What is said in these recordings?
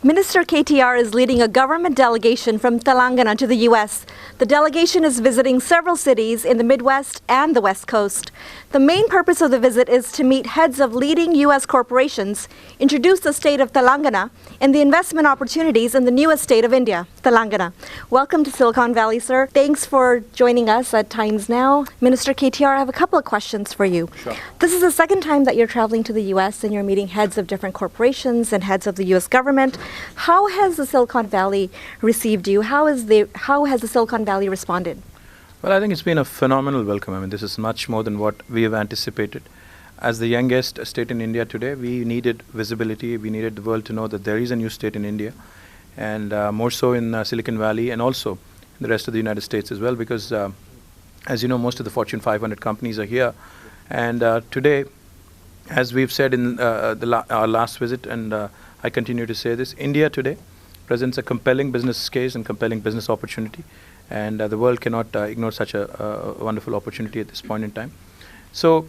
Minister KTR is leading a government delegation from Telangana to the U.S. The delegation is visiting several cities in the Midwest and the West Coast. The main purpose of the visit is to meet heads of leading U.S. corporations, introduce the state of Telangana, and the investment opportunities in the newest state of India, Telangana. Welcome to Silicon Valley, sir. Thanks for joining us at Times Now. Minister KTR, I have a couple of questions for you. Sure. This is the second time that you're traveling to the U.S. and you're meeting heads of different corporations and heads of the U.S. government. How has the Silicon Valley received you? How has the Silicon Valley responded? Well, I think it's been a phenomenal welcome. I mean, this is much more than what we have anticipated. As the youngest state in India today, we needed visibility. We needed the world to know that there is a new state in India, and more so in Silicon Valley and also in the rest of the United States as well, because as you know, most of the Fortune 500 companies are here. And today, as we've said in our last visit, and I continue to say this, India today presents a compelling business case and compelling business opportunity, and the world cannot ignore such a wonderful opportunity at this point in time. So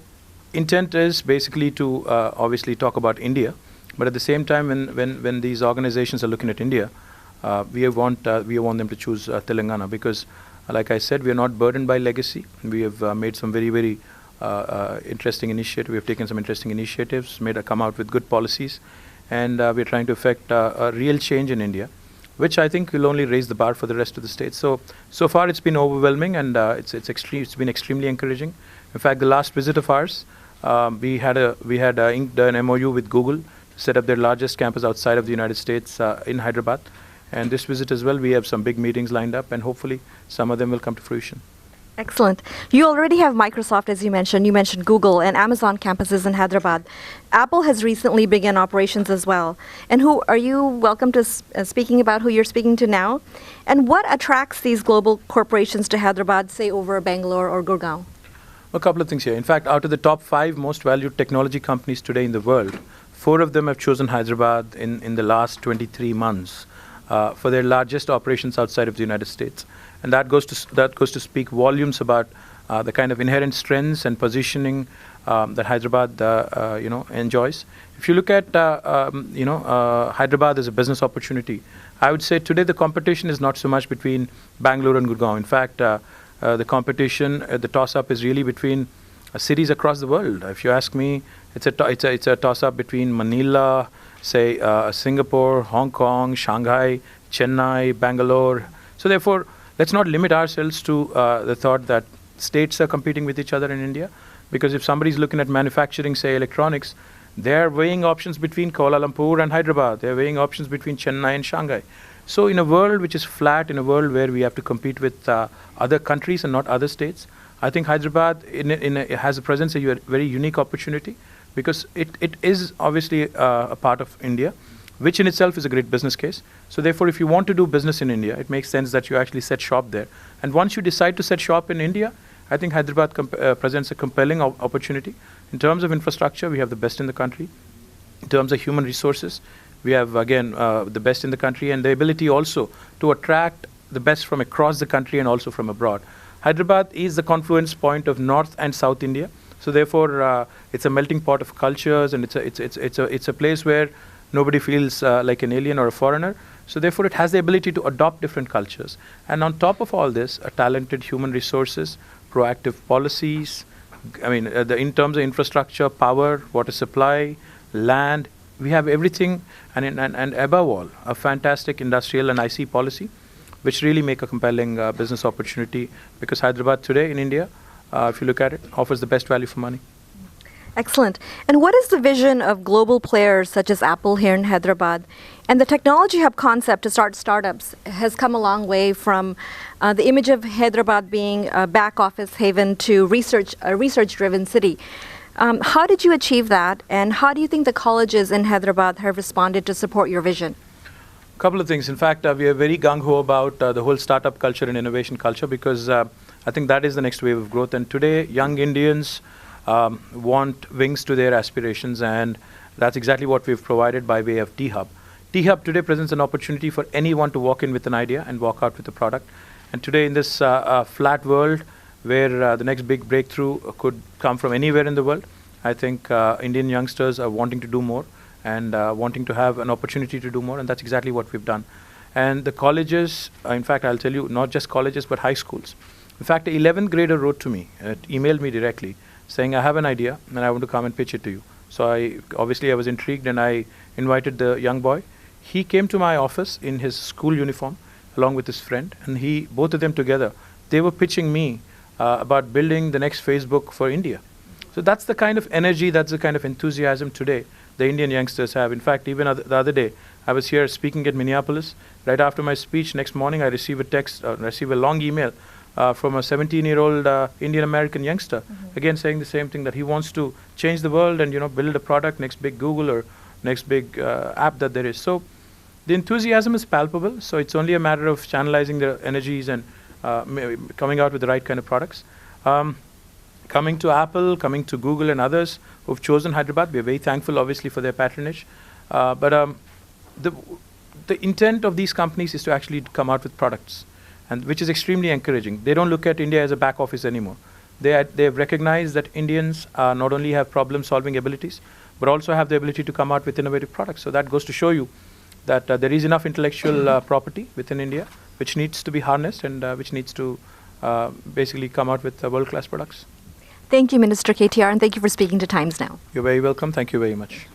intent is basically to obviously talk about India, but at the same time, when these organizations are looking at India, we want them to choose Telangana because, like I said, we are not burdened by legacy. We have made some very interesting initiatives. We have taken some interesting initiatives, come out with good policies, and we're trying to effect a real change in India, which I think will only raise the bar for the rest of the states. So far it's been overwhelming, and it's been extremely encouraging. In fact, the last visit of ours, we had inked an MOU with Google to set up their largest campus outside of the United States in Hyderabad. And this visit as well, we have some big meetings lined up, and hopefully some of them will come to fruition. Excellent. You already have Microsoft, as you mentioned. You mentioned Google and Amazon campuses in Hyderabad. Apple has recently begun operations as well. And who are you welcome to speaking about who you're speaking to now? And what attracts these global corporations to Hyderabad, say over Bangalore or Gurgaon? A couple of things here. In fact, out of the top 5 most valued technology companies today in the world, 4 of them have chosen Hyderabad in the last 23 months for their largest operations outside of the United States. And that goes to speak volumes about the kind of inherent strengths and positioning that Hyderabad enjoys. If you look at Hyderabad as a business opportunity, I would say today the competition is not so much between Bangalore and Gurgaon. In fact, the competition, the toss-up is really between cities across the world. If you ask me, it's a toss-up between Manila, say Singapore, Hong Kong, Shanghai, Chennai, Bangalore. So therefore, let's not limit ourselves to the thought that states are competing with each other in India, because if somebody's looking at manufacturing, say electronics, they're weighing options between Kuala Lumpur and Hyderabad. They're weighing options between Chennai and Shanghai. So in a world which is flat, in a world where we have to compete with other countries and not other states, I think Hyderabad has a presence, a very unique opportunity, because it is obviously a part of India, which in itself is a great business case. So therefore, if you want to do business in India, it makes sense that you actually set shop there. And once you decide to set shop in India, I think Hyderabad presents a compelling opportunity. In terms of infrastructure, we have the best in the country. In terms of human resources, we have, again, the best in the country, and the ability also to attract the best from across the country and also from abroad. Hyderabad is the confluence point of North and South India. So therefore, it's a melting pot of cultures, and it's a place where nobody feels like an alien or a foreigner. So therefore, it has the ability to adopt different cultures. And on top of all this, a talented human resources, proactive policies, in terms of infrastructure, power, water supply, land, we have everything, and above all, a fantastic industrial and IC policy, which really make a compelling business opportunity, because Hyderabad today in India, if you look at it, offers the best value for money. Excellent. And what is the vision of global players such as Apple here in Hyderabad? And the technology hub concept to start startups has come a long way from the image of Hyderabad being a back office haven to a research-driven city. How did you achieve that? And how do you think the colleges in Hyderabad have responded to support your vision? A couple of things. In fact, we are very gung-ho about the whole startup culture and innovation culture, because I think that is the next wave of growth. And today, young Indians want wings to their aspirations, and that's exactly what we've provided by way of T-Hub. T-Hub today presents an opportunity for anyone to walk in with an idea and walk out with a product. And today in this flat world where the next big breakthrough could come from anywhere in the world, I think Indian youngsters are wanting to do more, and wanting to have an opportunity to do more, and that's exactly what we've done. And the colleges, in fact, I'll tell you, not just colleges, but high schools. In fact, an 11th grader wrote to me, emailed me directly, saying, I have an idea, and I want to come and pitch it to you. So I was intrigued, and I invited the young boy. He came to my office in his school uniform, along with his friend, and both of them together, they were pitching me about building the next Facebook for India. So that's the kind of energy, that's the kind of enthusiasm today the Indian youngsters have. In fact, even the other day, I was here speaking at Minneapolis. Right after my speech, next morning, I received a long email from a 17-year-old Indian-American youngster, again saying the same thing, that he wants to change the world and build a product, next big Google or next big app that there is. So the enthusiasm is palpable, so it's only a matter of channelizing the energies and coming out with the right kind of products. Coming to Apple, coming to Google and others who've chosen Hyderabad, we're very thankful obviously for their patronage. But the intent of these companies is to actually come out with products, and which is extremely encouraging. They don't look at India as a back office anymore. They've recognized that Indians not only have problem-solving abilities, but also have the ability to come out with innovative products. So that goes to show you that there is enough intellectual property within India, which needs to be harnessed and which needs to basically come out with world-class products. Thank you, Minister KTR, and thank you for speaking to Times Now. You're very welcome. Thank you very much.